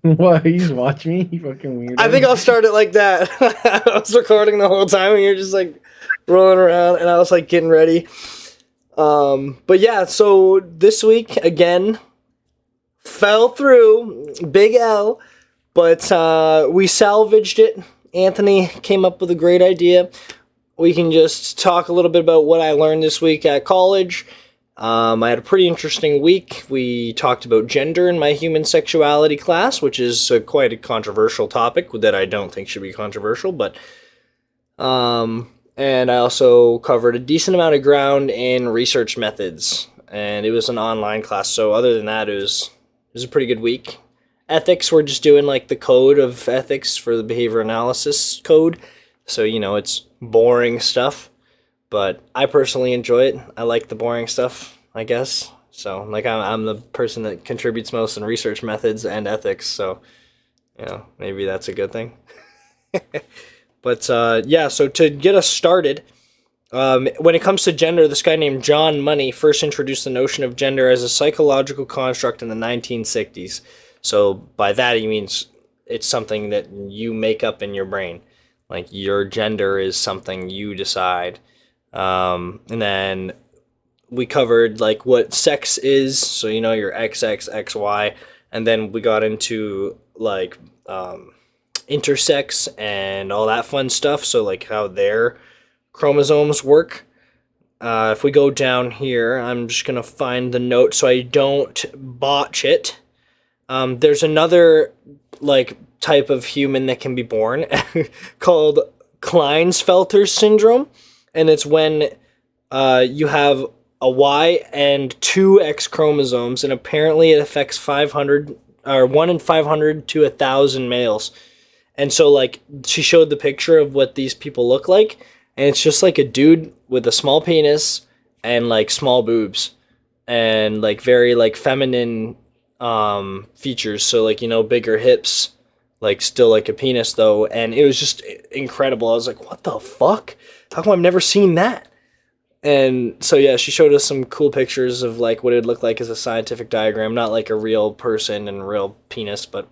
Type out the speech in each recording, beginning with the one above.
What? You just watch me, you fucking I think weirdo. I'll start it like that. I was recording the whole time and you're just like rolling around and I was like getting ready. But yeah, so this week again fell through, big L, but we salvaged it. Anthony came up with a great idea. We can just talk a little bit about what I learned this week at college. I had a pretty interesting week. We talked about gender in my human sexuality class, which is quite a controversial topic that I don't think should be controversial, but and I also covered a decent amount of ground in research methods, and it was an online class. So other than that, it was a pretty good week. Ethics, we're just doing like the code of ethics for the behavior analysis code. So it's boring stuff, but I personally enjoy it. I like the boring stuff, I guess. So like I'm the person that contributes most in research methods and ethics. So maybe that's a good thing. But yeah, so to get us started, when it comes to gender, this guy named John Money first introduced the notion of gender as a psychological construct in the 1960s. So by that he means it's something that you make up in your brain. Like your gender is something you decide. And then we covered like what sex is, so your XX, XY, and then we got into like intersex and all that fun stuff. So like how their chromosomes work. If we go down here, I'm just gonna find the note so I don't botch it. There's another like type of human that can be born called Klinefelter syndrome, and it's when you have a Y and two X chromosomes, and apparently it affects 500 or 1 in 500 to 1,000 males. And so like she showed the picture of what these people look like, and it's just like a dude with a small penis and like small boobs and like very like feminine features, so like bigger hips, like still like a penis though, and it was just incredible. I was like, what the fuck? How come I've never seen that? And so yeah, she showed us some cool pictures of like what it would look like as a scientific diagram, not like a real person and real penis, but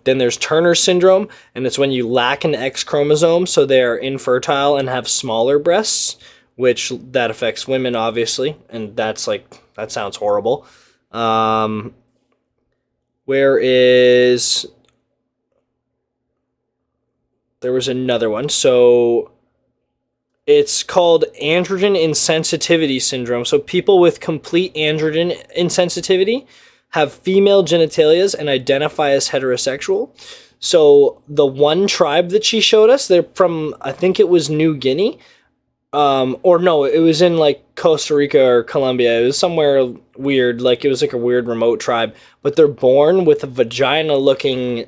then there's Turner syndrome, and it's when you lack an X chromosome, so they are infertile and have smaller breasts, which that affects women obviously, and that sounds horrible. Um, where is there was another one? So it's called androgen insensitivity syndrome. So people with complete androgen insensitivity have female genitalias and identify as heterosexual. So the one tribe that she showed us, they're from, I think it was New Guinea, or no, it was in like Costa Rica or Colombia. It was somewhere weird, like it was like a weird remote tribe. But they're born with a vagina-looking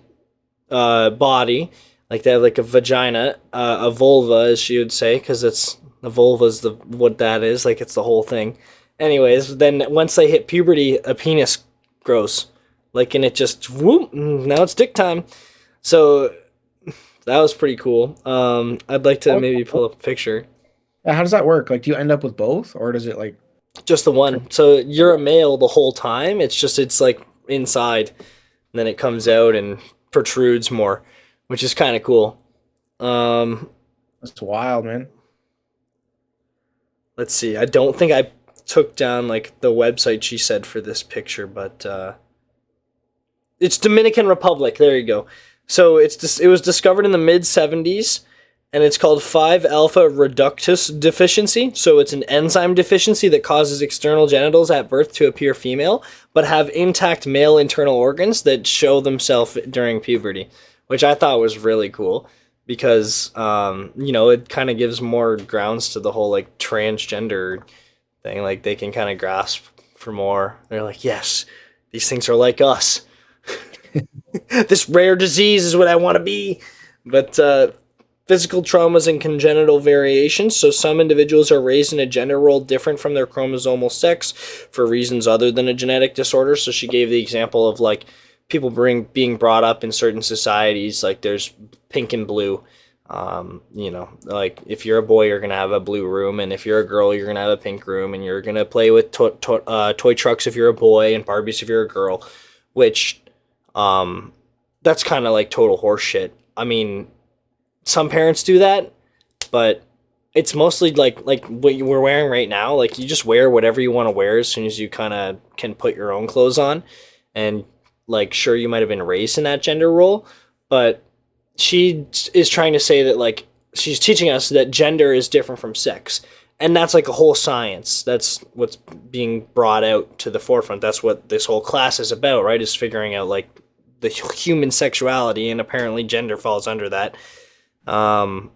body, like they have like a vagina, a vulva, as she would say, because it's the vulva is the what that is, like it's the whole thing. Anyways, then once they hit puberty, a penis grows, like, and it just whoop. Now it's dick time. So that was pretty cool. I'd like to maybe pull up a picture. How does that work? Like, do you end up with both, or does it like Just the turn? one. So you're a male the whole time. It's like inside, and then it comes out and protrudes more, which is kind of cool. Um, That's wild, man. let's see. I don't think I took down like the website she said for this picture, but it's Dominican Republic. There you go. So it was discovered in the mid 70s, and it's called 5 alpha reductase deficiency. So it's an enzyme deficiency that causes external genitals at birth to appear female, but have intact male internal organs that show themselves during puberty, which I thought was really cool because it kind of gives more grounds to the whole like transgender thing. Like they can kind of grasp for more. They're like, yes, these things are like us. This rare disease is what I want to be. But physical traumas and congenital variations. So some individuals are raised in a gender role different from their chromosomal sex for reasons other than a genetic disorder. So she gave the example of like people being brought up in certain societies, like there's pink and blue. Like if you're a boy, you're gonna have a blue room, and if you're a girl, you're gonna have a pink room, and you're gonna play with toy trucks if you're a boy and Barbies if you're a girl, which That's kind of like total horseshit. I mean, some parents do that, but it's mostly like what you were wearing right now. Like you just wear whatever you want to wear as soon as you kind of can put your own clothes on. And like, sure, you might have been raised in that gender role, but she is trying to say that like she's teaching us that gender is different from sex. And that's like a whole science. That's what's being brought out to the forefront. That's what this whole class is about, right? Is figuring out like the human sexuality, and apparently gender falls under that. Um,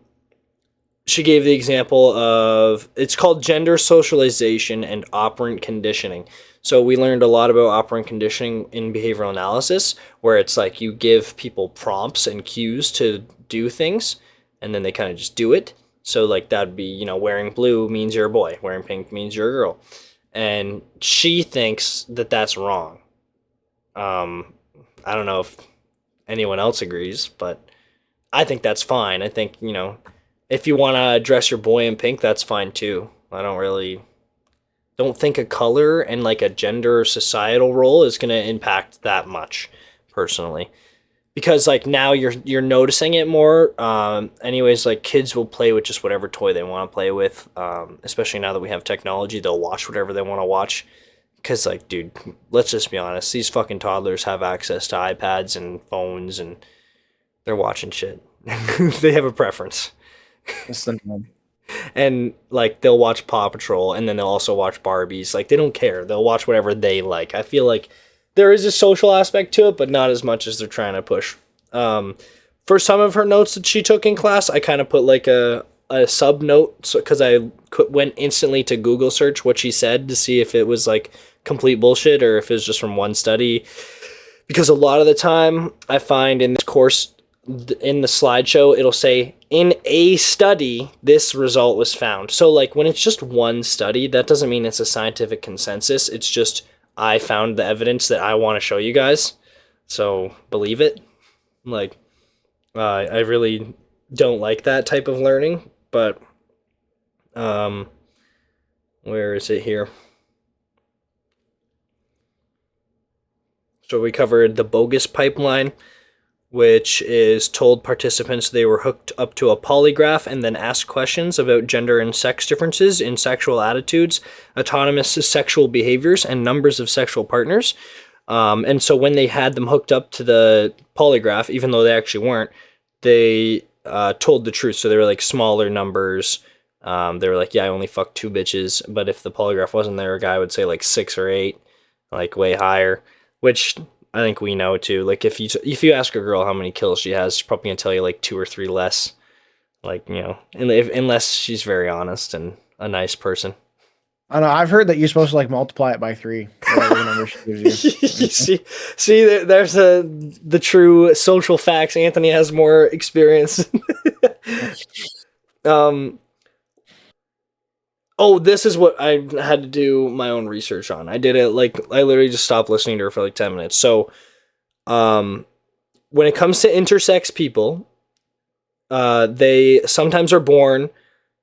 she gave the example of it's called gender socialization and operant conditioning. So we learned a lot about operant conditioning in behavioral analysis, where it's like you give people prompts and cues to do things, and then they kind of just do it. So like that'd be, wearing blue means you're a boy, wearing pink means you're a girl. And she thinks that that's wrong. I don't know if anyone else agrees, but I think that's fine. I think, if you want to dress your boy in pink, that's fine too. I don't think a color and like a gender societal role is going to impact that much personally. Because like now you're noticing it more. Anyways, like kids will play with just whatever toy they want to play with. Especially now that we have technology, they'll watch whatever they want to watch. Because like, dude, let's just be honest. These fucking toddlers have access to iPads and phones, and they're watching shit. They have a preference. It's the norm. And like they'll watch Paw Patrol, and then they'll also watch Barbies. Like they don't care. They'll watch whatever they like. I feel like there is a social aspect to it, but not as much as they're trying to push. For some of her notes that she took in class, I kind of put like a sub note, because I went instantly to Google search what she said to see if it was like complete bullshit or if it was just from one study. Because a lot of the time I find in this course, in the slideshow, it'll say in a study this result was found. So like when it's just one study, that doesn't mean it's a scientific consensus. It's just I found the evidence that I want to show you guys, so believe it. Like I really don't like that type of learning, but where is it here? So we covered the bogus pipeline, which is told participants they were hooked up to a polygraph and then asked questions about gender and sex differences in sexual attitudes, autonomous sexual behaviors, and numbers of sexual partners. And so when they had them hooked up to the polygraph, even though they actually weren't, they told the truth. So they were like smaller numbers. They were like, yeah, I only fucked 2 bitches. But if the polygraph wasn't there, a guy would say like 6 or 8, like way higher, which I think we know too. Like if you ask a girl how many kills she has, she's probably gonna tell you like 2 or 3 less. Like, unless she's very honest and a nice person. I know. I've heard that you're supposed to like multiply it by 3. Whatever number she gives you. see, there's the true social facts. Anthony has more experience. Oh, this is what I had to do my own research on. I did it like I literally just stopped listening to her for like 10 minutes. So, when it comes to intersex people, they sometimes are born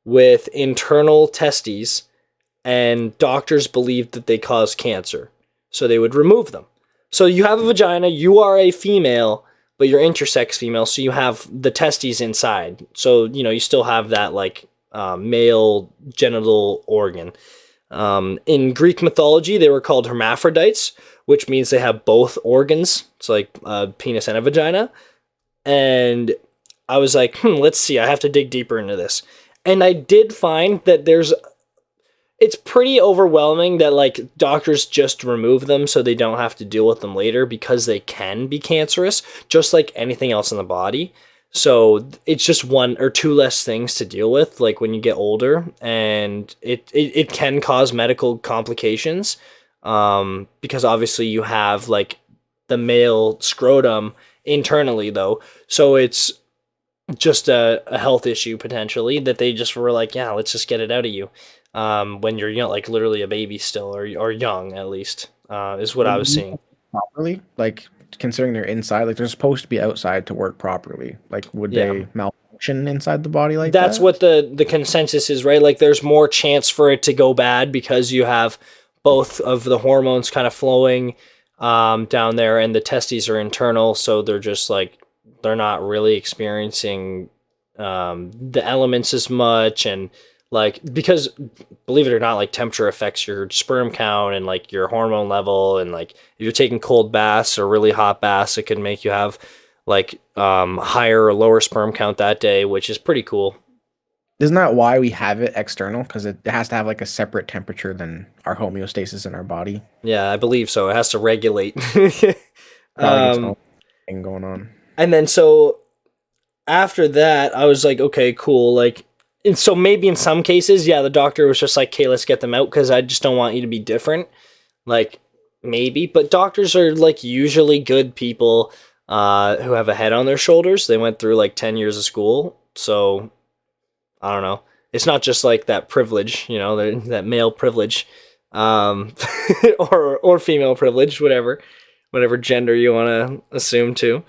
with internal testes, and doctors believe that they cause cancer, so they would remove them. So you have a vagina, you are a female, but you're intersex female, so you have the testes inside. So you still have that like male genital organ. In Greek mythology, they were called hermaphrodites, which means they have both organs. It's like a penis and a vagina. And I was like, let's see, I have to dig deeper into this. And I did find that it's pretty overwhelming that like doctors just remove them so they don't have to deal with them later, because they can be cancerous, just like anything else in the body. So it's just 1 or 2 less things to deal with, like when you get older, and it can cause medical complications, because obviously you have like the male scrotum internally though, so it's just a health issue potentially that they just were like, yeah, let's just get it out of you, when you're like literally a baby still, or young at least, is what I was seeing. Properly, like considering they're inside, like they're supposed to be outside to work properly. Like, would Yeah. they malfunction inside the body like That's that? what the consensus is, right? Like there's more chance for it to go bad because you have both of the hormones kind of flowing. down there, and the testes are internal, so they're just like they're not really experiencing the elements as much, and like because believe it or not, like temperature affects your sperm count and like your hormone level, and like if you're taking cold baths or really hot baths, it can make you have like higher or lower sperm count that day, which is pretty cool. Isn't that why we have it external? Because it has to have like a separate temperature than our homeostasis in our body. Yeah, I believe so. It has to regulate. Got like its um, own thing going on. and then so after that, I was like, okay, cool. Like, and so maybe in some cases, yeah, the doctor was just like, okay, let's get them out because I just don't want you to be different. Like, maybe, but doctors are like usually good people who have a head on their shoulders. They went through like 10 years of school. So I don't know. It's not just like that privilege, you know, that male privilege, um, or female privilege, whatever gender you want to assume to.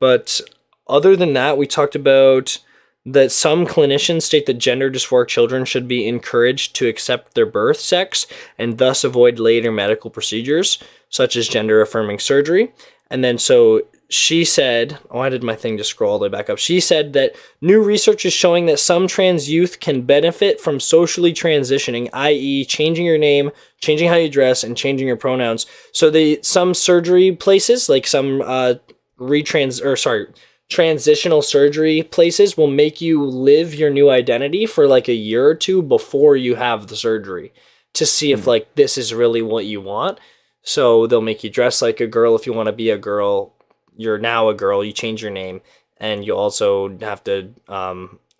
But other than that, we talked about that some clinicians state that gender dysphoric children should be encouraged to accept their birth sex and thus avoid later medical procedures, such as gender affirming surgery. And then so she said, oh, I did my thing to scroll all the way back up. She said that new research is showing that some trans youth can benefit from socially transitioning, i.e., changing your name, changing how you dress, and changing your pronouns. So some surgery places, like some transitional surgery places, will make you live your new identity for like a year or two before you have the surgery to see if like this is really what you want. So they'll make you dress like a girl if you want to be a girl. You're now a girl, you change your name, and you also have to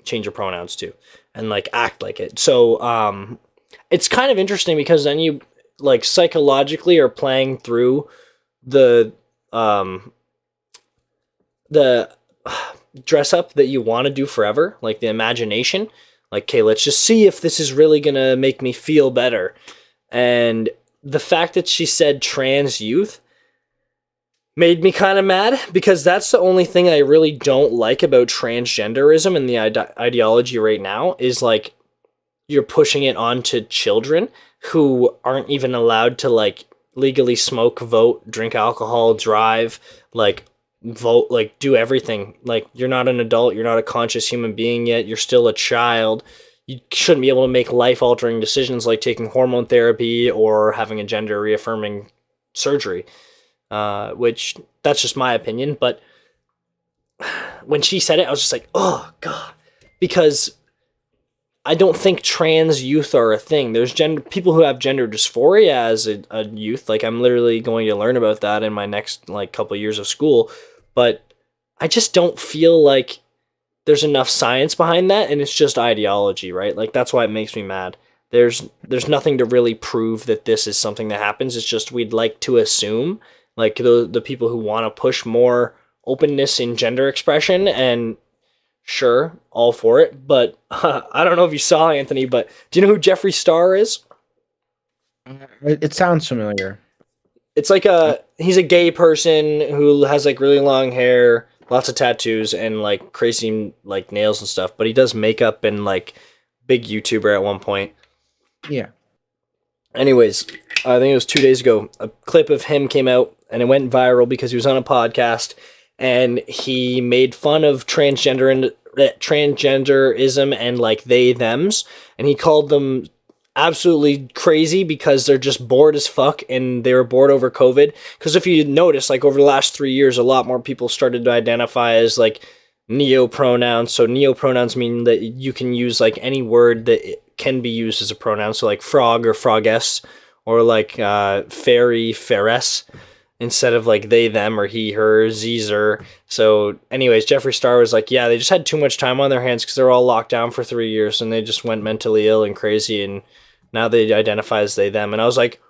change your pronouns too, and like act like it. So it's kind of interesting because then you like psychologically are playing through the um, the dress up that you want to do forever, like the imagination. Like, okay, let's just see if this is really gonna make me feel better. And the fact that she said trans youth made me kind of mad because that's the only thing I really don't like about transgenderism and the ideology right now is like you're pushing it onto children who aren't even allowed to like legally smoke, vote, drink alcohol, drive, like vote, like do everything. Like you're not an adult, you're not a conscious human being yet, you're still a child. You shouldn't be able to make life-altering decisions like taking hormone therapy or having a gender reaffirming surgery. Which that's just my opinion, but when she said it, I was just like, oh god, because I don't think trans youth are a thing. There's people who have gender dysphoria as a youth. Like I'm literally going to learn about that in my next like couple years of school, but I just don't feel like there's enough science behind that, and it's just ideology, right? Like that's why it makes me mad. There's nothing to really prove that this is something that happens. It's just we'd like to assume, like the people who want to push more openness in gender expression, and sure, all for it. But I don't know if you saw Anthony, but do you know who Jeffrey Star is? It sounds familiar. It's like he's a gay person who has like really long hair, lots of tattoos, and like crazy like nails and stuff. But he does makeup and like big YouTuber at one point. Yeah. Anyways, I think it was 2 days ago, a clip of him came out and it went viral because he was on a podcast and he made fun of transgenderism and like they thems, and he called them absolutely crazy because they're just bored as fuck and they were bored over COVID. Because if you notice, like over the last 3 years, a lot more people started to identify as like neo pronouns. So neo pronouns mean that you can use like any word that can be used as a pronoun. So like frog or froggess, or like fairy, fairess, instead of like they, them, or he, her, zeezer. So anyways, Jeffree Star was like, yeah, they just had too much time on their hands because they're all locked down for 3 years and they just went mentally ill and crazy, and now they identify as they, them. And I was like,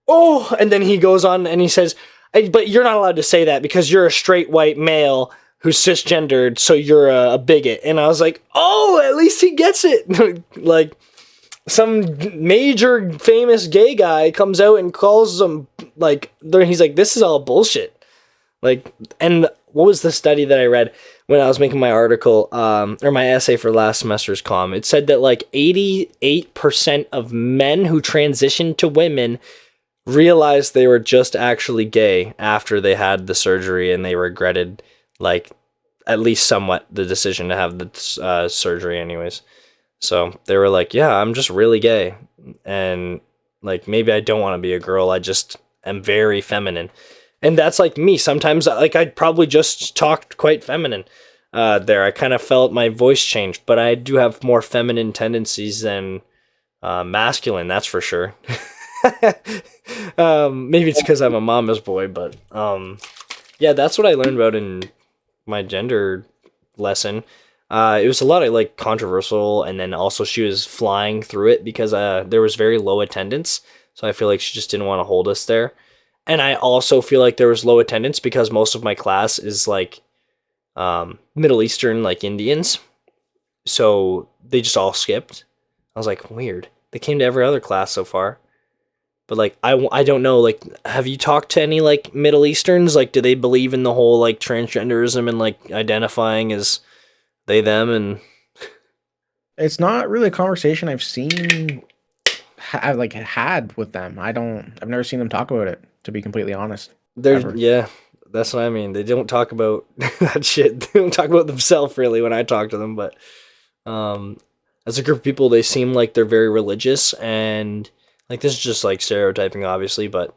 oh, and then he goes on and he says, but you're not allowed to say that because you're a straight white male who's cisgendered, so you're a bigot. And I was like, oh, at least he gets it. Like, some major famous gay guy comes out and calls them, like, he's like, this is all bullshit. Like, and what was the study that I read when I was making my article, or my essay for last semester's comm? It said that, like, 88% of men who transition to women realized they were just actually gay after they had the surgery, and they regretted, like, at least somewhat the decision to have the surgery anyways. So they were like, yeah, I'm just really gay. And like, maybe I don't want to be a girl. I just am very feminine. And that's like me. Sometimes, like, I'd probably just talked quite feminine there. I kind of felt my voice change, but I do have more feminine tendencies than masculine, that's for sure. Maybe it's because I'm a mama's boy, but yeah, that's what I learned about in my gender lesson. It was a lot of like controversial, and then also she was flying through it because there was very low attendance. So I feel like she just didn't want to hold us there. And I also feel like there was low attendance because most of my class is like Middle Eastern, like Indians. So they just all skipped. I was like, weird. They came to every other class so far. But like, I don't know, like, have you talked to any like Middle Easterns? Like, do they believe in the whole like transgenderism and like identifying as they, them, and It's not really a conversation I've seen like had with them. I've never seen them talk about it, to be completely honest. they're, Ever. yeah, that's what I mean. They don't talk about that shit. They don't talk about themselves really when I talk to them, but um, as a group of people, they seem like they're very religious, and like, this is just like stereotyping, obviously, but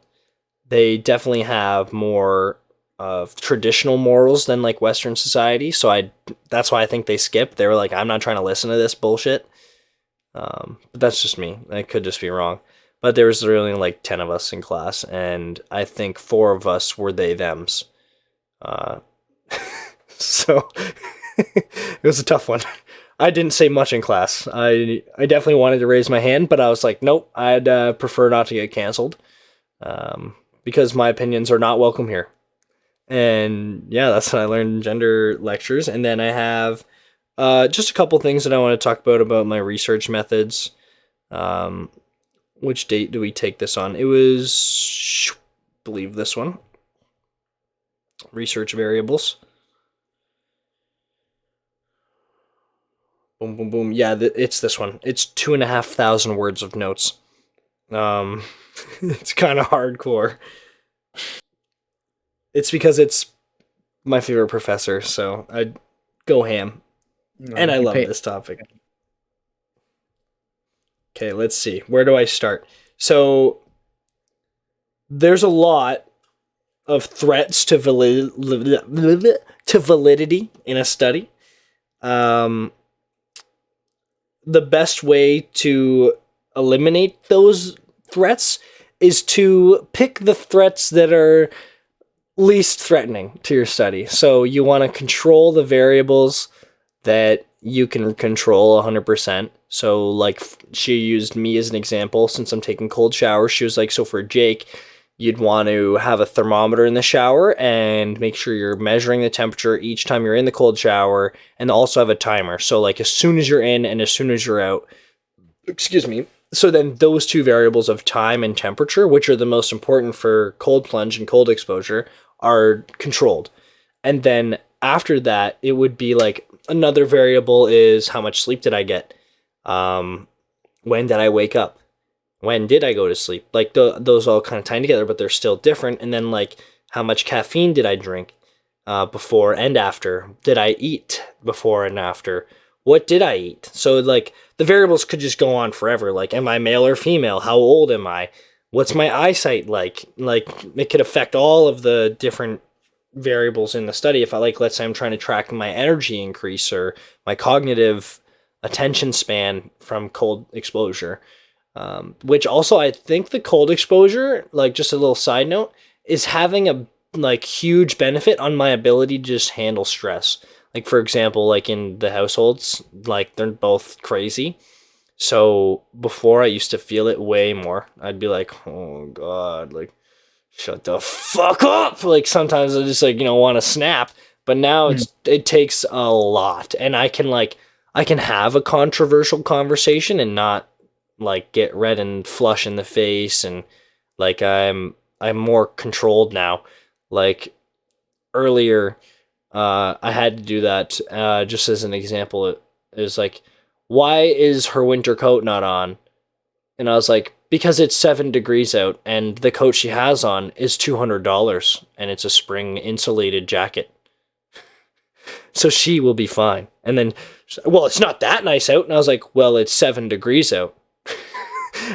they definitely have more of traditional morals than like Western society. So that's why I think they skipped. They were like, I'm not trying to listen to this bullshit. But that's just me. I could just be wrong. But there was really like 10 of us in class, and I think 4 of us were they thems. Uh, so it was a tough one. I didn't say much in class. I definitely wanted to raise my hand, but I was like, nope, I'd prefer not to get canceled, because my opinions are not welcome here. And yeah, that's what I learned in gender lectures. And then I have just a couple things that I want to talk about my research methods. Um, which date do we take this on? It was, I believe this one. Research variables. Boom, boom, boom. Yeah, it's this one. It's 2,500 words of notes. Um, it's kind of hardcore. It's because it's my favorite professor, so I go ham. No, And I you love pay. this topic. Okay, let's see. Where do I start? So there's a lot of threats to validity in a study. Um, the best way to eliminate those threats is to pick the threats that are least threatening to your study. So you want to control the variables that you can control 100%. So, like, she used me as an example since I'm taking cold showers. She was like, so for Jake, you'd want to have a thermometer in the shower and make sure you're measuring the temperature each time you're in the cold shower, and also have a timer. So, like, as soon as you're in and as soon as you're out, excuse me. So then those 2 variables of time and temperature, which are the most important for cold plunge and cold exposure, are controlled. And then after that, it would be like, another variable is how much sleep did I get? When did I wake up? When did I go to sleep? Like, those all kind of tie together, but they're still different. And then, like, how much caffeine did I drink before and after? Did I eat before and after? What did I eat? So, like, the variables could just go on forever. Like, am I male or female? How old am I? What's my eyesight like? Like, it could affect all of the different variables in the study. If I, like, let's say I'm trying to track my energy increase or my cognitive attention span from cold exposure, which also I think the cold exposure, like, just a little side note, is having a like huge benefit on my ability to just handle stress. Like, for example, like in the households, like, they're both crazy. So before, I used to feel it way more. I'd be like, oh god, like, shut the fuck up. Like, sometimes I just, like, want to snap. But now Mhm. it takes a lot, and I can have a controversial conversation and not like get red and flush in the face, and like, I'm more controlled now. Like, earlier, I had to do that. Just as an example, it was like, why is her winter coat not on? And I was like, because it's 7 degrees out, and the coat she has on is $200, and it's a spring insulated jacket. So she will be fine. And then, well, it's not that nice out. And I was like, well, it's 7 degrees out.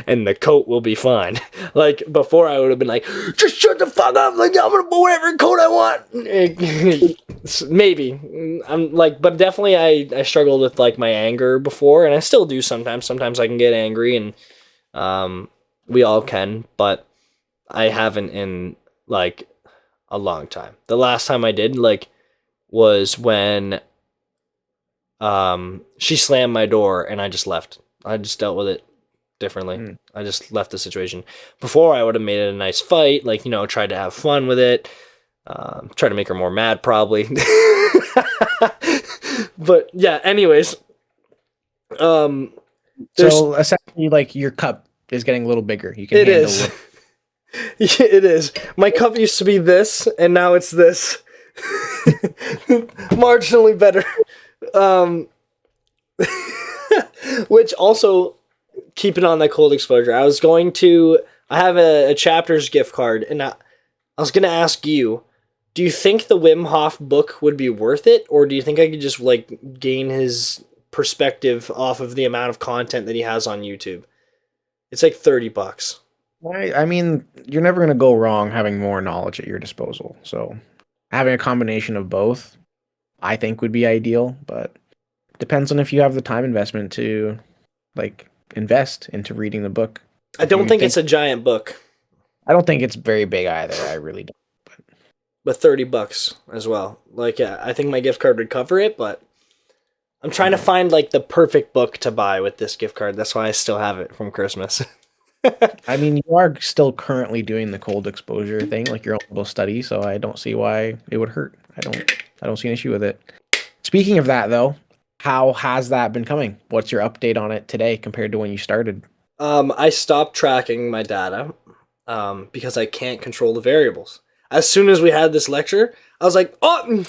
And the coat will be fine. Like, before I would have been like, just shut the fuck up. Like, I'm going to wear whatever coat I want. Maybe. I'm like, but definitely I struggled with like my anger before, and I still do sometimes. Sometimes I can get angry, and we all can, but I haven't in like a long time. The last time I did, like, was when she slammed my door and I just left. I just dealt with it differently. I just left the situation. Before, I would have made it a nice fight, like, you know, tried to have fun with it, try to make her more mad probably. But yeah, anyways, So essentially, like, your cup is getting a little bigger. You can it handle is. it. Yeah, it is. My cup used to be this, and now it's this. Marginally better. Which also, keeping on that cold exposure, I have a chapters gift card, and I was going to ask you, do you think the Wim Hof book would be worth it, or do you think I could just like gain his perspective off of the amount of content that he has on YouTube? It's like $30. I mean, you're never going to go wrong having more knowledge at your disposal. So having a combination of both, I think, would be ideal, but depends on if you have the time investment to like invest into reading the book. I don't think it's a giant book, I don't think it's very big either. I really don't. but $30 as well. Like, yeah, I think my gift card would cover it, but I'm trying to find like the perfect book to buy with this gift card. That's why I still have it from Christmas. I mean, you are still currently doing the cold exposure thing, like your own little study, so I don't see why it would hurt. I don't see an issue with it. Speaking of that, though, how has that been coming? What's your update on it today compared to when you started? I stopped tracking my data because I can't control the variables. As soon as we had this lecture, I was like, oh,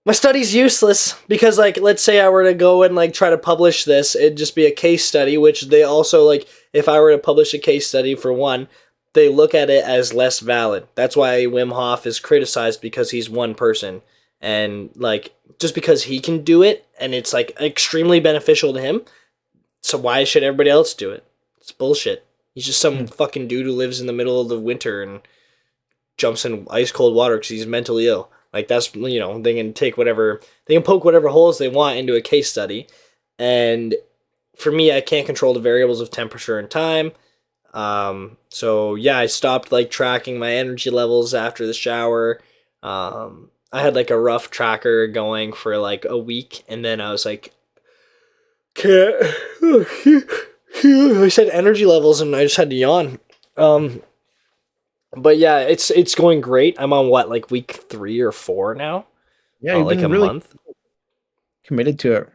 my study's useless, because like, let's say I were to go and like try to publish this, it'd just be a case study, which they also like, if I were to publish a case study for one, they look at it as less valid. That's why Wim Hof is criticized, because he's one person, and like, just because he can do it and it's like extremely beneficial to him, so why should everybody else do it? It's bullshit. He's just some fucking dude who lives in the middle of the winter and jumps in ice cold water because he's mentally ill. Like, that's, you know, they can poke whatever holes they want into a case study. And for me, I can't control the variables of temperature and time. So yeah, I stopped like tracking my energy levels after the shower. I had like a rough tracker going for like a week, and then I was like, can't. I said energy levels, and I just had to yawn. But yeah, it's going great. I'm on what, like week 3 or 4 now? Yeah, you've Like been a really month, committed to it.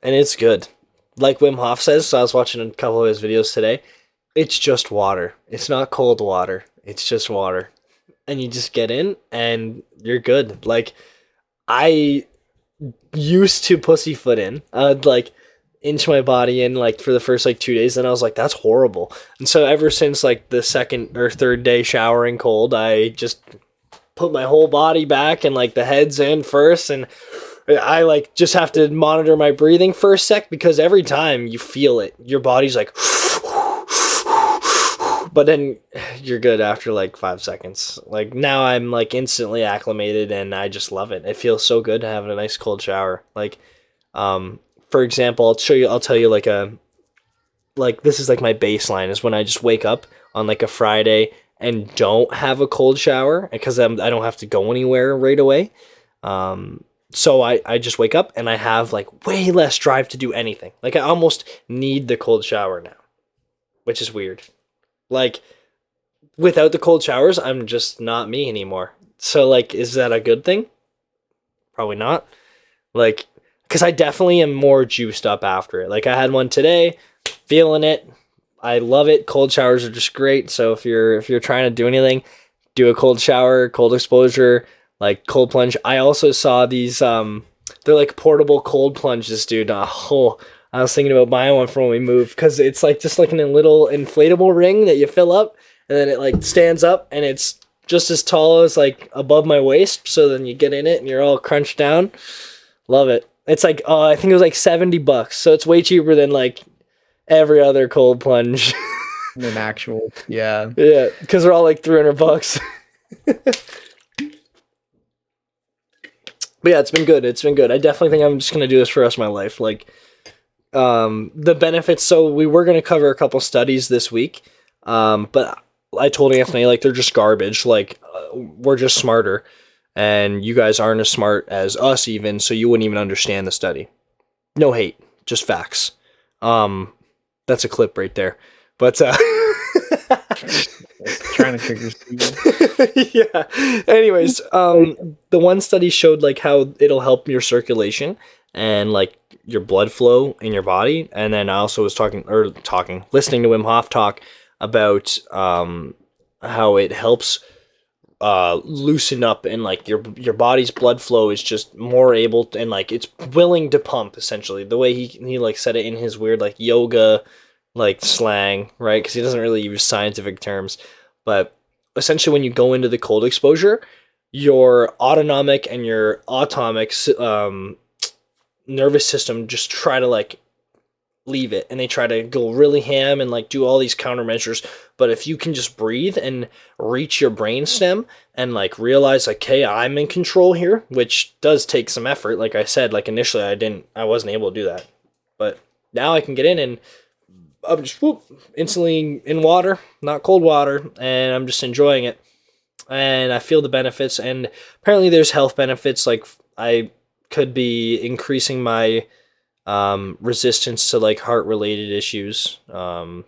and it's good. Like Wim Hof says, so I was watching a couple of his videos today. It's just water. It's not cold water. It's just water, and you just get in, and you're good. Like, I used to pussyfoot in. I'd like inch my body in like for the first like 2 days, then I was like, that's horrible. And so ever since like the second or third day showering cold, I just put my whole body back, and like the head's in first, and I like just have to monitor my breathing for a sec, because every time you feel it, your body's like but then you're good after like 5 seconds. Like, now I'm like instantly acclimated, and I just love it. It feels so good to have a nice cold shower. Like, for example, I'll tell you like this is like my baseline is when I just wake up on like a Friday and don't have a cold shower, because I don't have to go anywhere right away. So I just wake up and I have like way less drive to do anything. Like, I almost need the cold shower now, which is weird. Like, without the cold showers, I'm just not me anymore. So like, is that a good thing? Probably not. Like, because I definitely am more juiced up after it. Like, I had one today, feeling it. I love it. Cold showers are just great. So if you're trying to do anything, do a cold shower, cold exposure, like cold plunge. I also saw these they're like portable cold plunges, dude. Oh, I was thinking about buying one for when we move because it's like just like in a little inflatable ring that you fill up and then it like stands up and it's just as tall as like above my waist. So then you get in it and you're all crunched down. Love it. It's like, I think it was like $70. So it's way cheaper than like every other cold plunge. An actual, yeah. Yeah, because they're all like $300. But yeah, it's been good. It's been good. I definitely think I'm just gonna do this for the rest of my life. Like, the benefits. So we were gonna cover a couple studies this week, but I told Anthony like they're just garbage. Like, we're just smarter, and you guys aren't as smart as us even, so you wouldn't even understand the study. No hate, just facts. That's a clip right there. But Trying to trigger Steven. yeah. Anyways, the one study showed like how it'll help your circulation and like your blood flow in your body. And then I also was listening to Wim Hof talk about how it helps loosen up and like your body's blood flow is just more able to, and like it's willing to pump essentially the way he like said it in his weird like yoga like slang, right? Because he doesn't really use scientific terms, but essentially when you go into the cold exposure, your autonomic and your automic nervous system just try to like leave it, and they try to go really ham and like do all these countermeasures. But if you can just breathe and reach your brain stem and like realize like, hey, I'm in control here, which does take some effort. Like I said, like initially I wasn't able to do that, but now I can get in and I'm just instantly in water, not cold water, and I'm just enjoying it. And I feel the benefits, and apparently there's health benefits. Like I could be increasing my resistance to like heart related issues, heart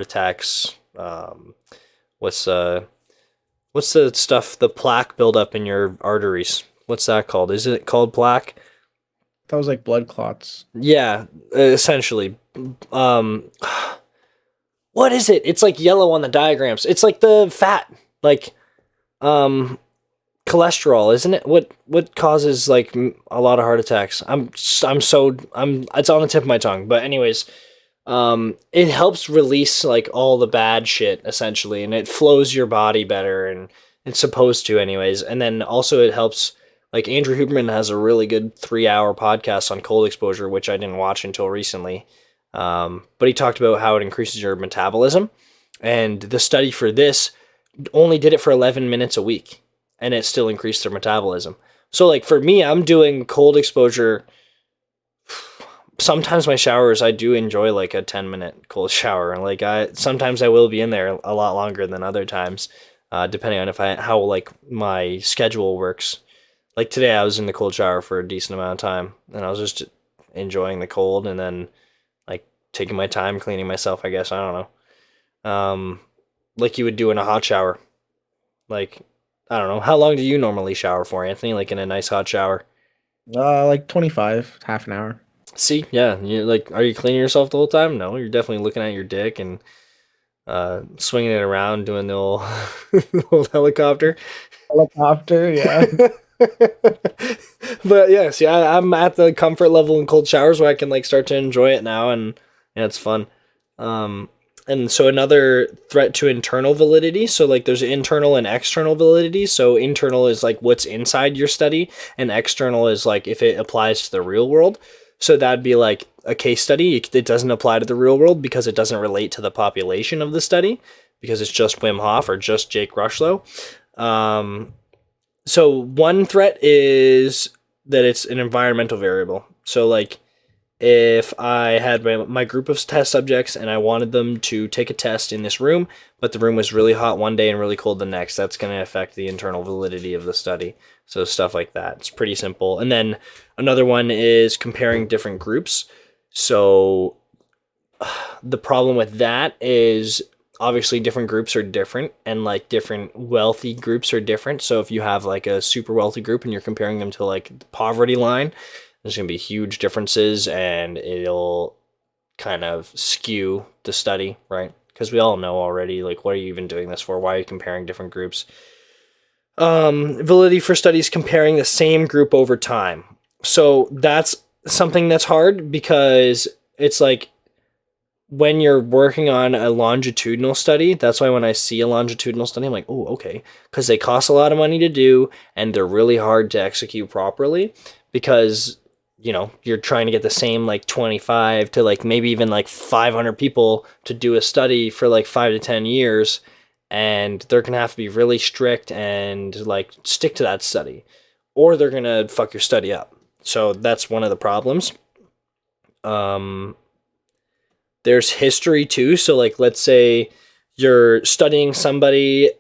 attacks. What's the stuff, the plaque buildup in your arteries? What's that called? Is it called plaque? That was like blood clots. Yeah, essentially. What is it? It's like yellow on the diagrams. It's like the fat, like cholesterol, isn't it? What causes like a lot of heart attacks? It's on the tip of my tongue. But anyways, it helps release like all the bad shit essentially, and it flows your body better, and it's supposed to anyways. And then also it helps. Like Andrew Huberman has a really good 3-hour podcast on cold exposure, which I didn't watch until recently. But he talked about how it increases your metabolism, and the study for this only did it for 11 minutes a week, and it still increased their metabolism. So like for me, I'm doing cold exposure. Sometimes my showers, I do enjoy like a 10-minute cold shower, and like sometimes I will be in there a lot longer than other times, depending on how like my schedule works. Like today, I was in the cold shower for a decent amount of time, and I was just enjoying the cold, and then like taking my time cleaning myself. I guess I don't know, like you would do in a hot shower. Like I don't know, how long do you normally shower for, Anthony? Like in a nice hot shower? Like 25, half an hour. See, yeah, you like, are you cleaning yourself the whole time? No, you're definitely looking at your dick and swinging it around, doing the old, the old helicopter. Helicopter, yeah. But yes, yeah, I'm at the comfort level in cold showers where I can like start to enjoy it now, and yeah, it's fun. And so another threat to internal validity. So like there's internal and external validity. So internal is like what's inside your study, and external is like if it applies to the real world. So that'd be like a case study. It doesn't apply to the real world because it doesn't relate to the population of the study, because it's just Wim Hof or just Jake Rushlow. So one threat is that it's an environmental variable. So like if I had my group of test subjects and I wanted them to take a test in this room, but the room was really hot one day and really cold the next, that's going to affect the internal validity of the study. So stuff like that. It's pretty simple. And then another one is comparing different groups. So the problem with that is obviously different groups are different, and like different wealthy groups are different. So if you have like a super wealthy group and you're comparing them to like the poverty line, there's going to be huge differences, and it'll kind of skew the study, right? Because we all know already, like, what are you even doing this for? Why are you comparing different groups? Validity for studies comparing the same group over time. So that's something that's hard because it's like when you're working on a longitudinal study, that's why when I see a longitudinal study, I'm like, oh, okay, because they cost a lot of money to do and they're really hard to execute properly because you're trying to get the same like 25 to like maybe even like 500 people to do a study for like 5 to 10 years, and they're gonna have to be really strict and like stick to that study, or they're gonna fuck your study up. So that's one of the problems. Um, there's history too. So like, let's say you're studying somebody,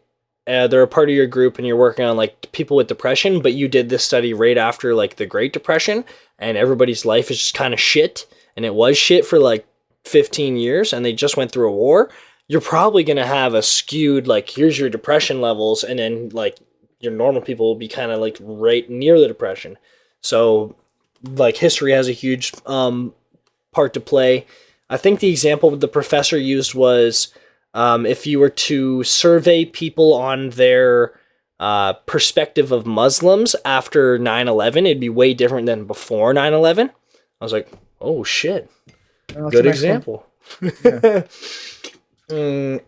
they're a part of your group, and you're working on like people with depression, but you did this study right after like the Great Depression, and everybody's life is just kind of shit, and it was shit for like 15 years, and they just went through a war. You're probably gonna have a skewed like, here's your depression levels, and then like your normal people will be kind of like right near the depression. So like history has a huge part to play. I think the example the professor used was if you were to survey people on their perspective of Muslims after 9/11, it'd be way different than before 9/11. I was like, oh shit, Well, that's good an excellent- example. Yeah.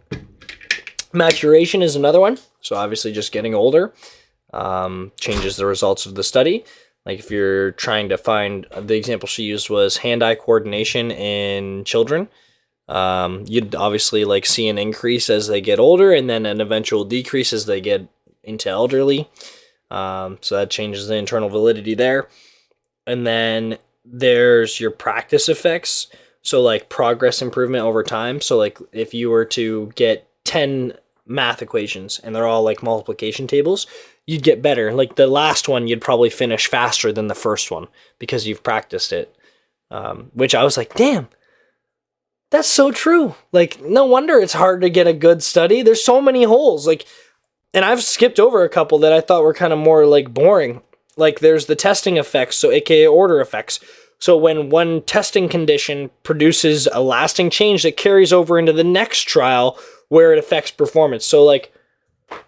Maturation is another one. So obviously just getting older changes the results of the study. Like if you're trying to find, the example she used was hand-eye coordination in children. You'd obviously like see an increase as they get older, and then an eventual decrease as they get into elderly. So that changes the internal validity there. And then there's your practice effects. So like progress improvement over time. So like if you were to get 10 math equations and they're all like multiplication tables, you'd get better. Like the last one, you'd probably finish faster than the first one because you've practiced it. Which I was like, damn, that's so true. Like, no wonder it's hard to get a good study. There's so many holes. Like, and I've skipped over a couple that I thought were kind of more like boring. Like, there's the testing effects, so AKA order effects. So when one testing condition produces a lasting change that carries over into the next trial where it affects performance. So like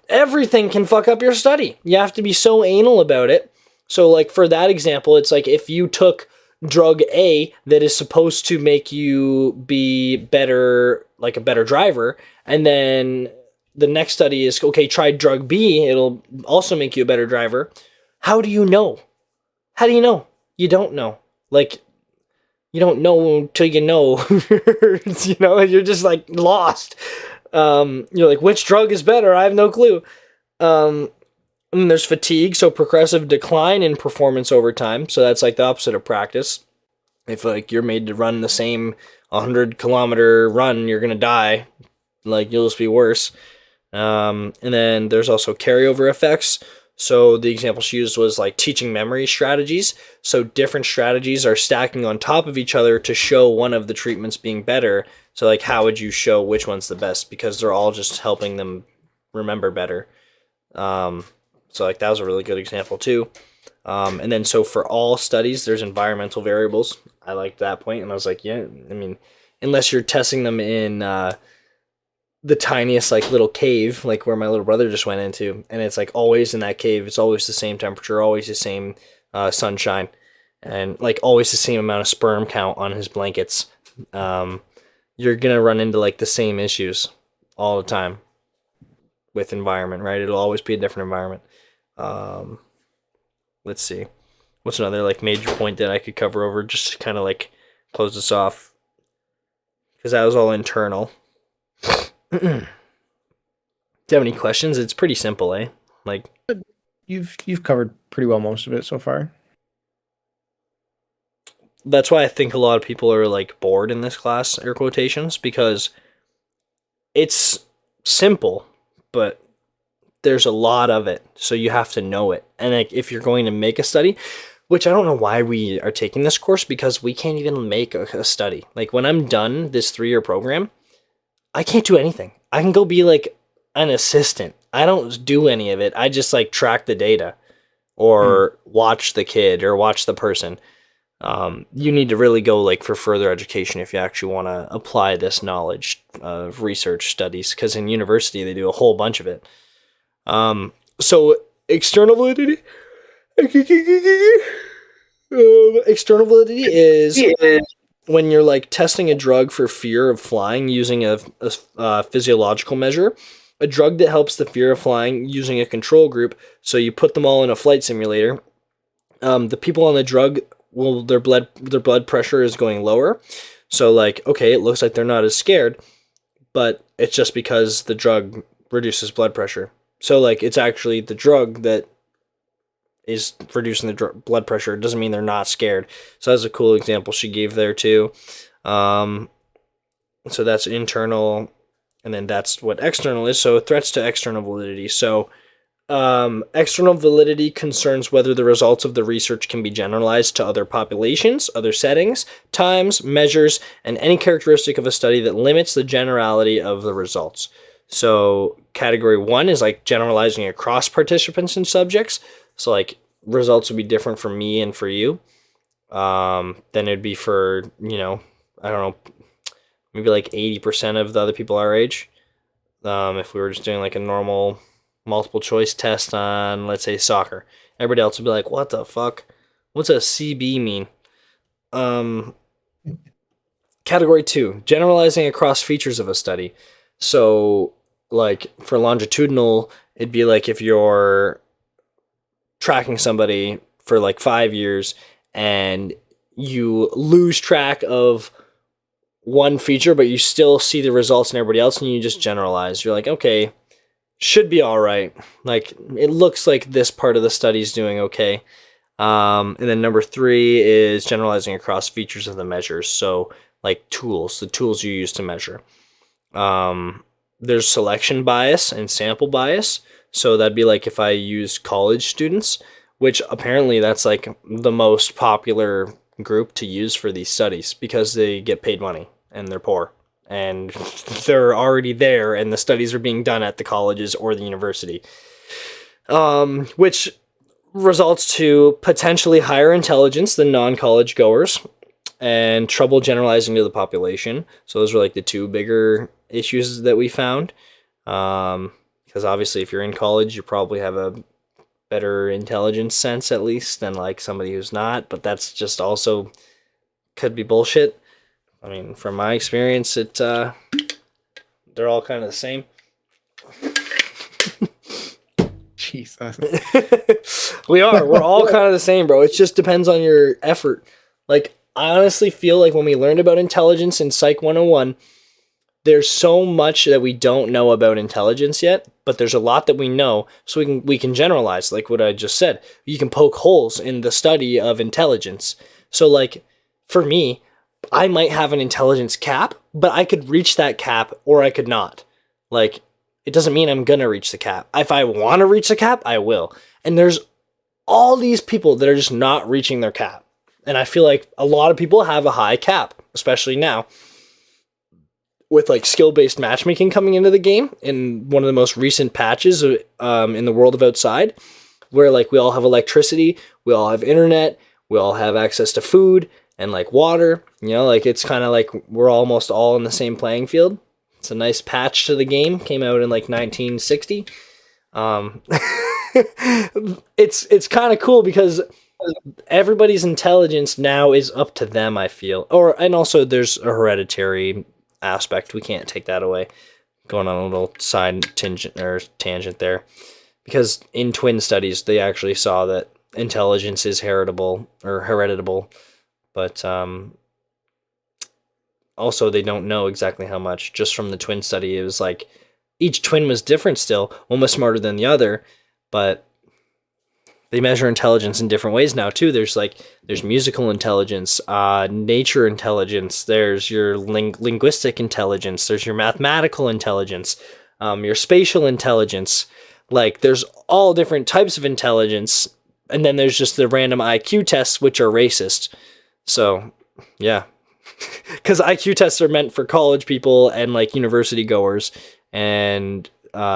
everything can fuck up your study. You have to be so anal about it. So like for that example, it's like if you took drug A that is supposed to make you be better, like a better driver, and then the next study is, okay, try drug B, it'll also make you a better driver. How do you know? How do you know? You don't know. Like, you don't know until you know. You're just like lost. You're like, which drug is better? I have no clue. And then there's fatigue, so progressive decline in performance over time. So that's like the opposite of practice. If like you're made to run the same 100-kilometer run, you're gonna die. Like you'll just be worse. And then there's also carryover effects. So the example she used was like teaching memory strategies. So different strategies are stacking on top of each other to show one of the treatments being better. So like, how would you show which one's the best? Because they're all just helping them remember better. So like that was a really good example too. And then so for all studies, there's environmental variables. I liked that point, and I was like, yeah, I mean, unless you're testing them in the tiniest like little cave, like where my little brother just went into, and it's like always in that cave, it's always the same temperature, always the same sunshine, and like always the same amount of sperm count on his blankets. You're gonna run into like the same issues all the time with environment, right? It'll always be a different environment. Let's see. What's another like major point that I could cover over just to kind of like close this off? Because that was all internal. Do you have any questions? It's pretty simple, eh? Like You've covered pretty well most of it so far. That's why I think a lot of people are like bored in this class, air quotations, because it's simple, but there's a lot of it, so you have to know it. And like if you're going to make a study, which I don't know why we are taking this course, because we can't even make a study. Like when I'm done this 3-year program, I can't do anything. I can go be like an assistant. I don't do any of it. I just like track the data or watch the kid or watch the person. You need to really go like for further education if you actually want to apply this knowledge of research studies, because in university they do a whole bunch of it. So external validity. External validity is when you're like testing a drug for fear of flying using a physiological measure, a drug that helps the fear of flying using a control group. So you put them all in a flight simulator. The people on the drug will their blood pressure is going lower. So like, okay, it looks like they're not as scared, but it's just because the drug reduces blood pressure. So like, it's actually the drug that is reducing the blood pressure. It doesn't mean they're not scared. So that's a cool example she gave there too. So that's internal, and then that's what external is. So threats to external validity. So external validity concerns whether the results of the research can be generalized to other populations, other settings, times, measures, and any characteristic of a study that limits the generality of the results. So category 1 is like generalizing across participants and subjects. So like results would be different for me and for you. Then it'd be for, I don't know, maybe like 80% of the other people our age. If we were just doing like a normal multiple choice test on, let's say, soccer, everybody else would be like, what the fuck? What's a CB mean? Category 2, generalizing across features of a study. So like for longitudinal, it'd be like if you're tracking somebody for like 5 years and you lose track of one feature, but you still see the results in everybody else, and you just generalize. You're like, okay, should be all right. Like, it looks like this part of the study is doing okay. And then number 3 is generalizing across features of the measures. So like the tools you use to measure. There's selection bias and sample bias. So that'd be like if I use college students, which apparently that's like the most popular group to use for these studies because they get paid money and they're poor and they're already there and the studies are being done at the colleges or the university, which results to potentially higher intelligence than non-college goers and trouble generalizing to the population. So those are like the 2 bigger issues that we found. Because obviously if you're in college, you probably have a better intelligence sense at least than like somebody who's not, but that's just also could be bullshit. I mean, from my experience, they're all kind of the same. Jesus. We're all kind of the same, bro. It just depends on your effort. Like, I honestly feel like when we learned about intelligence in Psych 101, there's so much that we don't know about intelligence yet, but there's a lot that we know, so we can generalize, like what I just said. You can poke holes in the study of intelligence. So like, for me, I might have an intelligence cap, but I could reach that cap or I could not. Like, it doesn't mean I'm gonna reach the cap. If I want to reach the cap, I will. And there's all these people that are just not reaching their cap. And I feel like a lot of people have a high cap, especially now, with like skill-based matchmaking coming into the game in one of the most recent patches in the world of Outside, where like we all have electricity, we all have internet, we all have access to food and like water, like it's kind of like we're almost all in the same playing field. It's a nice patch to the game, came out in like 1960. It's kind of cool because everybody's intelligence now is up to them, I feel. And also there's a hereditary aspect. We can't take that away. Going on a little side tangent there. Because in twin studies, they actually saw that intelligence is heritable. But also they don't know exactly how much. Just from the twin study, it was like each twin was different still. One was smarter than the other, but they measure intelligence in different ways now too. There's musical intelligence, nature intelligence. There's your linguistic intelligence. There's your mathematical intelligence, your spatial intelligence. Like there's all different types of intelligence. And then there's just the random IQ tests, which are racist. So yeah, because IQ tests are meant for college people and like university goers, and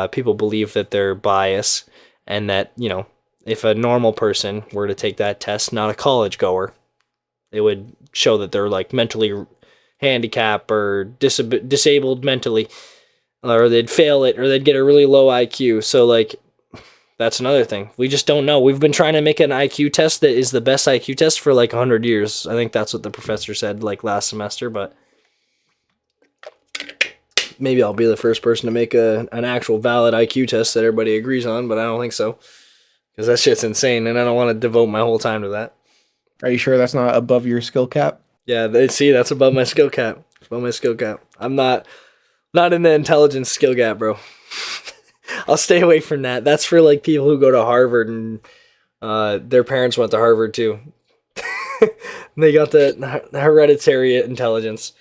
people believe that they're biased and that, if a normal person were to take that test, not a college goer, it would show that they're like mentally handicapped or disabled mentally, or they'd fail it, or they'd get a really low IQ. So like, That's another thing. We just don't know. We've been trying to make an IQ test that is the best IQ test for like 100 years. I think that's what the professor said like last semester, but maybe I'll be the first person to make an actual valid IQ test that everybody agrees on, but I don't think so. Because that shit's insane, and I don't want to devote my whole time to that. Are you sure that's not above your skill cap? Yeah, that's above my skill cap. It's above my skill cap. I'm not in the intelligence skill gap, bro. I'll stay away from that. That's for like people who go to Harvard and their parents went to Harvard too. They got the hereditary intelligence.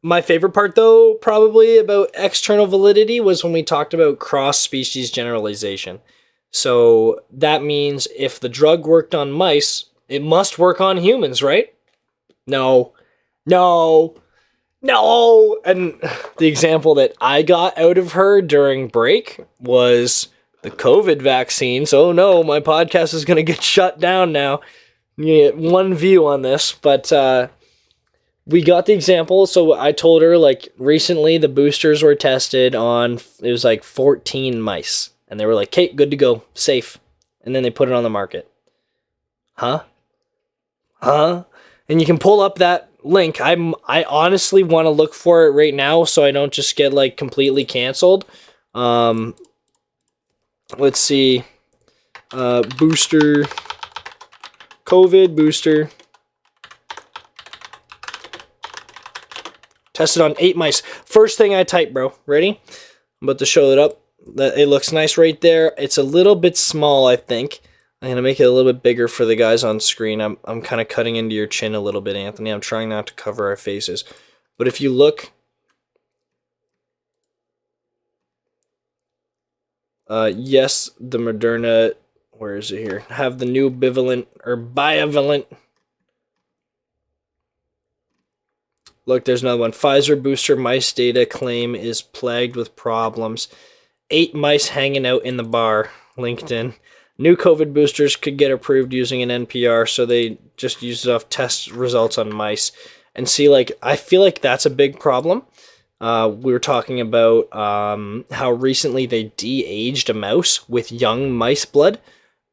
My favorite part, though, probably about external validity was when we talked about cross-species generalization. So that means if the drug worked on mice, it must work on humans, right? No. And the example that I got out of her during break was the COVID vaccine. So no, my podcast is going to get shut down now. You get one view on this, but we got the example. So I told her, like, recently the boosters were tested on, it was like 14 mice. And they were like, okay, good to go, safe. And then they put it on the market. Huh? And you can pull up that link. I honestly want to look for it right now so I don't just get like completely canceled. Let's see. Booster. COVID booster. Tested on 8 mice. First thing I type, bro. Ready? I'm about to show it up. It looks nice right there. It's a little bit small, I think. I'm going to make it a little bit bigger for the guys on screen. I'm kind of cutting into your chin a little bit, Anthony. I'm trying not to cover our faces. But if you look... yes, the Moderna... Where is it here? Have the new bivalent or bivalent... Look, there's another one. Pfizer booster mice data claim is plagued with problems. 8 mice hanging out in the bar. LinkedIn. New COVID boosters could get approved using an NPR, so they just used it off test results on mice. And see, like, I feel like that's a big problem. We were talking about how recently they de-aged a mouse with young mice blood,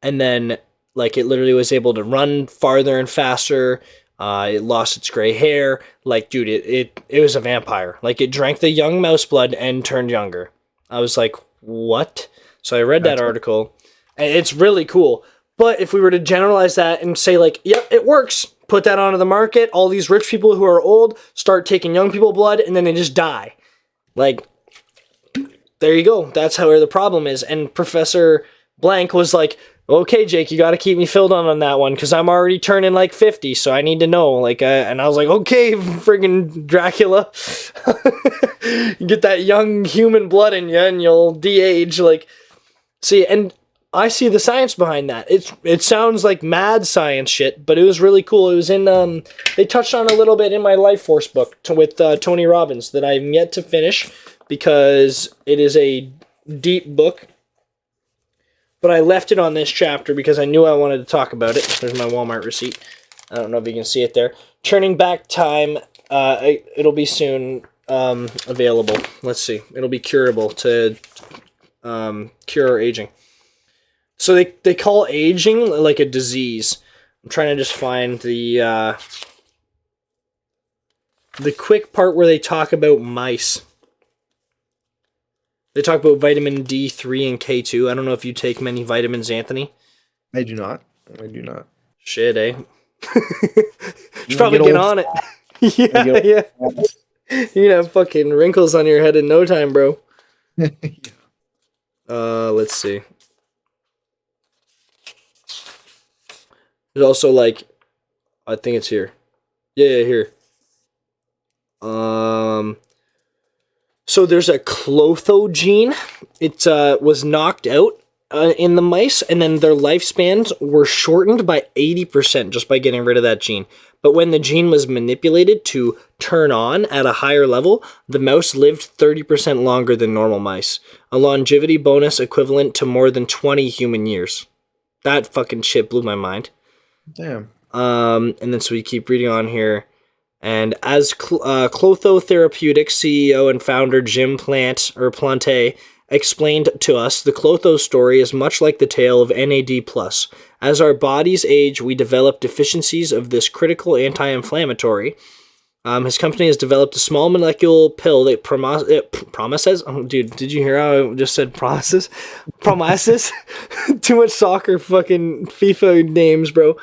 and then, like, it literally was able to run farther and faster. It lost its gray hair. Like, dude, it was a vampire. Like, it drank the young mouse blood and turned younger. I was like, what? So I read that article. And it's really cool. But if we were to generalize that and say, like, yep, it works. Put that onto the market. All these rich people who are old start taking young people blood, and then they just die. Like, there you go. That's how the problem is. And Professor Blank was like, okay, Jake, you got to keep me filled on that one because I'm already turning like 50, so I need to know. Like, and I was like, okay, friggin' Dracula, get that young human blood in you, and you'll de-age. Like, see, and I see the science behind that. It sounds like mad science shit, but it was really cool. It was in they touched on a little bit in my Life Force book with Tony Robbins that I'm yet to finish because it is a deep book. But I left it on this chapter because I knew I wanted to talk about it. There's my Walmart receipt. I don't know if you can see it there. Turning Back Time. It'll be soon available. Let's see. It'll be curable to cure aging. So they call aging like a disease. I'm trying to just find the quick part where they talk about mice. They talk about vitamin D3 and K2. I don't know if you take many vitamins, Anthony. I do not. Shit, eh? Should probably get on it. Yeah. You have fucking wrinkles on your head in no time, bro. Let's see. There's also like, I think it's here. Yeah, here. So there's a Clotho gene. It was knocked out in the mice, and then their lifespans were shortened by 80% just by getting rid of that gene. But when the gene was manipulated to turn on at a higher level, the mouse lived 30% longer than normal mice. A longevity bonus equivalent to more than 20 human years. That fucking shit blew my mind. Damn. And then so we keep reading on here. And as Clotho Therapeutics CEO and founder Jim Plante explained to us, the Clotho story is much like the tale of NAD+. As our bodies age, we develop deficiencies of this critical anti-inflammatory. His company has developed a small molecular pill that promises. Oh, dude, did you hear how I just said promises? Promises. Too much soccer fucking FIFA names, bro.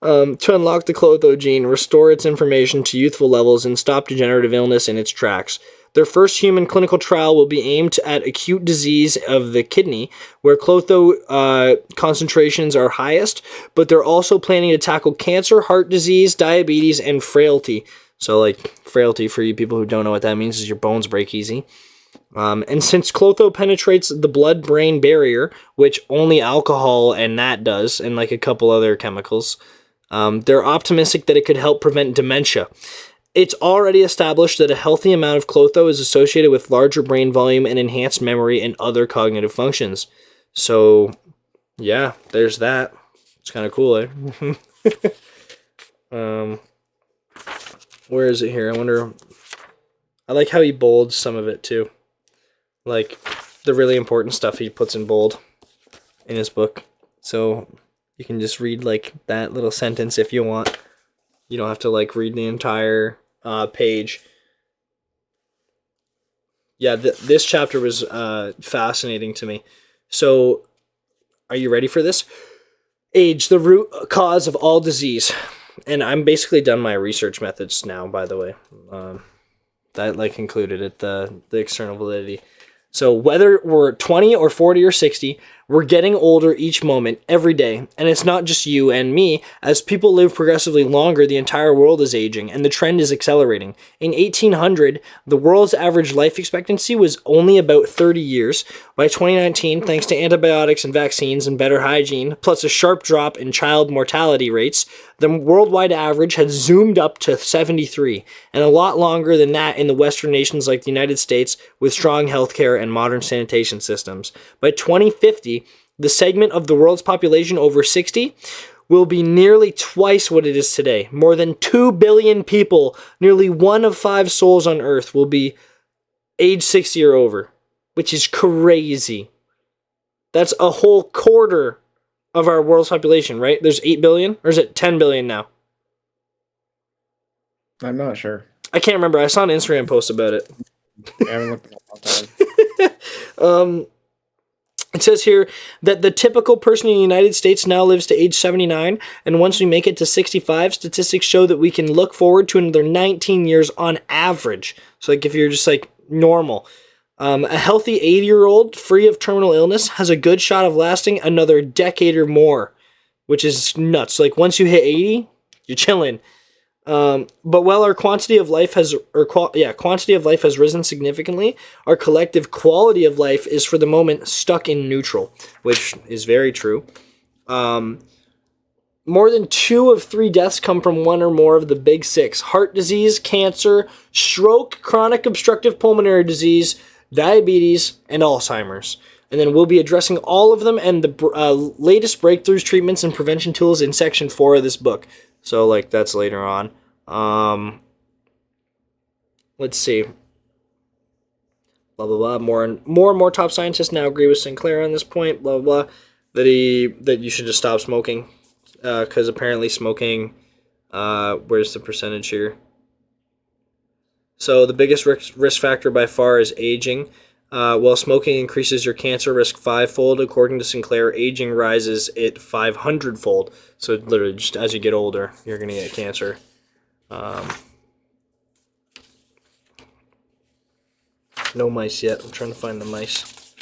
To unlock the Clotho gene, restore its information to youthful levels, and stop degenerative illness in its tracks. Their first human clinical trial will be aimed at acute disease of the kidney, where Clotho concentrations are highest, but they're also planning to tackle cancer, heart disease, diabetes, and frailty. So, like, frailty, for you people who don't know what that means, is your bones break easy. And since Clotho penetrates the blood-brain barrier, which only alcohol and that does, and, like, a couple other chemicals, they're optimistic that it could help prevent dementia. It's already established that a healthy amount of Clotho is associated with larger brain volume and enhanced memory and other cognitive functions. So, yeah, there's that. It's kind of cool, eh? Where is it here? I wonder. I like how he bolds some of it too. Like the really important stuff he puts in bold in his book. So you can just read like that little sentence if you want. You don't have to like read the entire page. Yeah, this chapter was fascinating to me. So, are you ready for this? Age, the root cause of all disease. And I'm basically done my research methods now, by the way. That like included at the external validity. So whether we're 20 or 40 or 60, we're getting older each moment, every day. And it's not just you and me. As people live progressively longer, the entire world is aging, and the trend is accelerating. In 1800, the world's average life expectancy was only about 30 years. By 2019, thanks to antibiotics and vaccines and better hygiene, plus a sharp drop in child mortality rates, the worldwide average had zoomed up to 73, and a lot longer than that in the Western nations like the United States with strong healthcare and modern sanitation systems. By 2050, the segment of the world's population over 60 will be nearly twice what it is today. More than 2 billion people, nearly 1 of 5 souls on Earth, will be age 60 or over, which is crazy. That's a whole quarter of our world's population, right? There's 8 billion, or is it 10 billion now? I'm not sure. I can't remember. I saw an Instagram post about it. I haven't looked at that. It says here that the typical person in the United States now lives to age 79, and once we make it to 65, statistics show that we can look forward to another 19 years on average. So like if you're just like normal. A healthy 80-year-old free of terminal illness has a good shot of lasting another decade or more, which is nuts. Like once you hit 80, you're chilling. But while our quantity of life has risen significantly, our collective quality of life is for the moment stuck in neutral, which is very true. More than 2 of 3 deaths come from one or more of the big 6: heart disease, cancer, stroke, chronic obstructive pulmonary disease, diabetes, and Alzheimer's. And then we'll be addressing all of them and the latest breakthroughs, treatments, and prevention tools in section 4 of this book. So, like, that's later on. Let's see. Blah, blah, blah. More and more top scientists now agree with Sinclair on this point. Blah, blah, blah. That you should just stop smoking. Because apparently smoking... where's the percentage here? So, the biggest risk factor by far is aging. While smoking increases your cancer risk 5-fold, according to Sinclair, aging rises it 500-fold. So literally, just as you get older, you're going to get cancer. No mice yet. I'm trying to find the mice.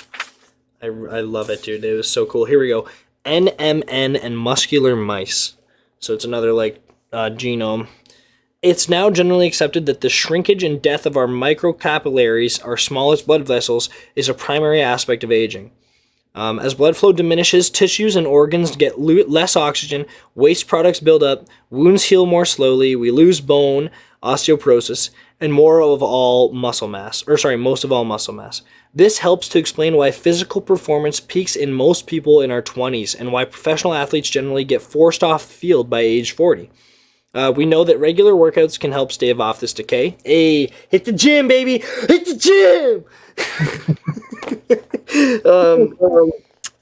I love it, dude. It was so cool. Here we go. NMN and muscular mice. So it's another, like, genome. It's now generally accepted that the shrinkage and death of our microcapillaries, our smallest blood vessels, is a primary aspect of aging. As blood flow diminishes, tissues and organs get less oxygen, waste products build up, wounds heal more slowly, we lose bone, osteoporosis, and most of all muscle mass. This helps to explain why physical performance peaks in most people in our 20s and why professional athletes generally get forced off the field by age 40. We know that regular workouts can help stave off this decay. Hey, hit the gym, baby! Hit the gym!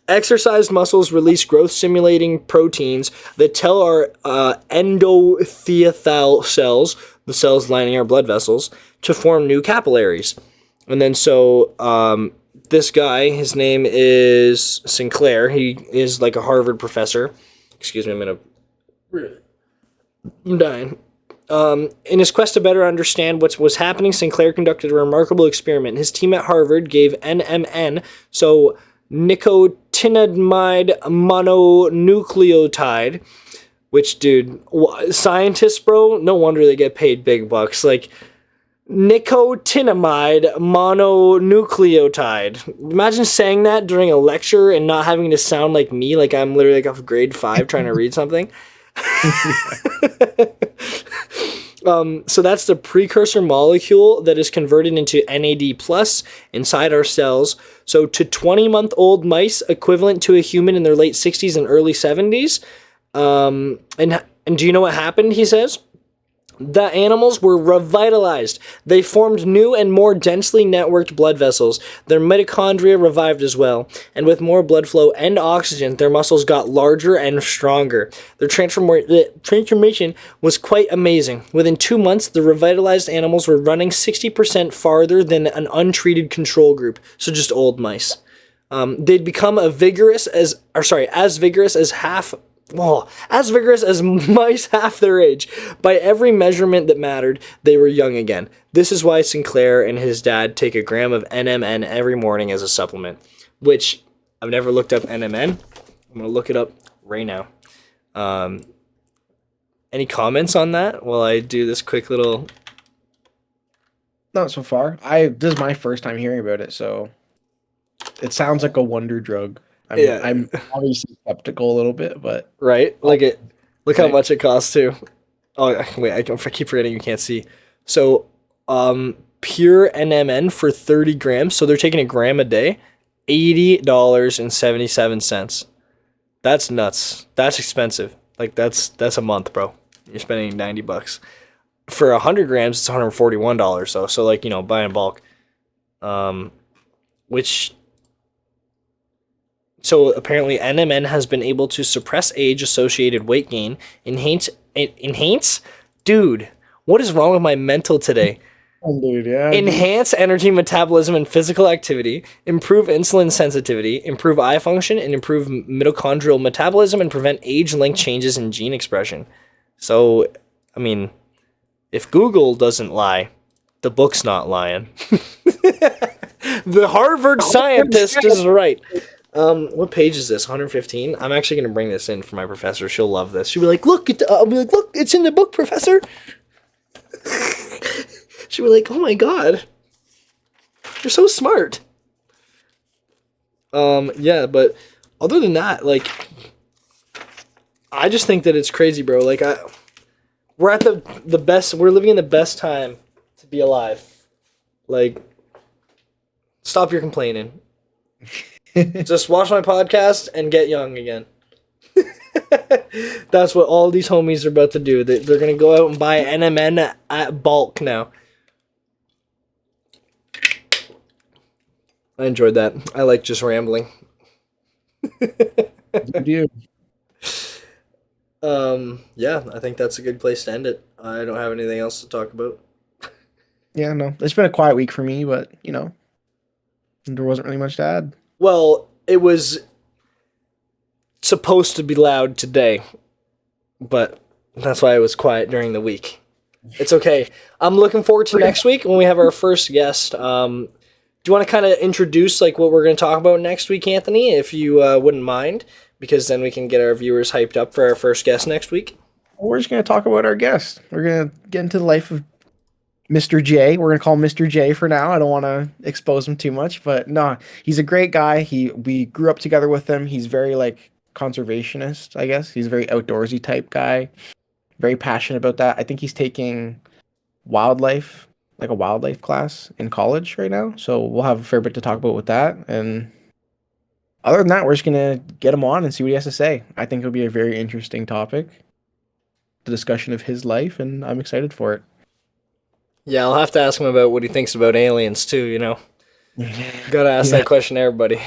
Exercised muscles release growth-stimulating proteins that tell our endothelial cells, the cells lining our blood vessels, to form new capillaries. And then this guy, his name is Sinclair. He is like a Harvard professor. Excuse me, I'm dying. In his quest to better understand what was happening, Sinclair conducted a remarkable experiment. His team at Harvard gave NMN, so nicotinamide mononucleotide, which, dude, scientists, bro, no wonder they get paid big bucks. Like, nicotinamide mononucleotide. Imagine saying that during a lecture and not having to sound like me, like I'm literally like off grade 5 trying to read something. So that's the precursor molecule that is converted into NAD plus inside our cells. So to 20-month-old mice, equivalent to a human in their late 60s and early 70s. And do you know what happened, he says? The animals were revitalized. They formed new and more densely networked blood vessels. Their mitochondria revived as well. And with more blood flow and oxygen, their muscles got larger and stronger. Their transformation was quite amazing. Within 2 months, the revitalized animals were running 60% farther than an untreated control group. So just old mice. They'd become as vigorous as mice half their age. By every measurement that mattered, they were young again. This is why Sinclair and his dad take a gram of NMN every morning as a supplement, which I've never looked up NMN. I'm going to look it up right now. Any comments on that while I do this quick little... Not so far. This is my first time hearing about it, so it sounds like a wonder drug. I'm obviously skeptical a little bit, but right, look how much it costs too. Oh wait, I keep forgetting you can't see. So, pure NMN for 30 grams. So they're taking a gram a day, $80.77. That's nuts. That's expensive. Like that's a month, bro. You're spending $90 for 100 grams. It's $141 though. So like buy in bulk, which. So apparently NMN has been able to suppress age-associated weight gain, enhance? Dude, what is wrong with my mental today? Oh, dude, yeah. Enhance energy metabolism and physical activity, improve insulin sensitivity, improve eye function, and improve mitochondrial metabolism and prevent age-linked changes in gene expression. So, I mean, if Google doesn't lie, the book's not lying. The Harvard scientist is right. What page is this? 115? I'm actually going to bring this in for my professor. She'll love this. She'll be like, look, I'll be like, look, it's in the book, professor. She'll be like, oh my God. You're so smart. Yeah, but other than that, like, I just think that it's crazy, bro. Like, we're at the best, we're living in the best time to be alive. Like, stop your complaining. Just watch my podcast and get young again. That's what all these homies are about to do. They're going to go out and buy NMN at bulk now. I enjoyed that. I like just rambling. You do. Yeah, I think that's a good place to end it. I don't have anything else to talk about. Yeah, no. It's been a quiet week for me, but, there wasn't really much to add. Well, it was supposed to be loud today, but that's why it was quiet during the week. It's okay. I'm looking forward to next week when we have our first guest. Do you want to kind of introduce like what we're going to talk about next week, Anthony, if you wouldn't mind? Because then we can get our viewers hyped up for our first guest next week. We're just going to talk about our guest. We're going to get into the life of Mr. J. We're going to call him Mr. J for now. I don't want to expose him too much, but no, he's a great guy. We grew up together with him. He's very like conservationist, I guess. He's a very outdoorsy type guy. Very passionate about that. I think he's taking wildlife, like a wildlife class in college right now. So we'll have a fair bit to talk about with that. And other than that, we're just going to get him on and see what he has to say. I think it'll be a very interesting topic, the discussion of his life, and I'm excited for it. Yeah, I'll have to ask him about what he thinks about aliens too, Gotta ask Yeah. that question to everybody.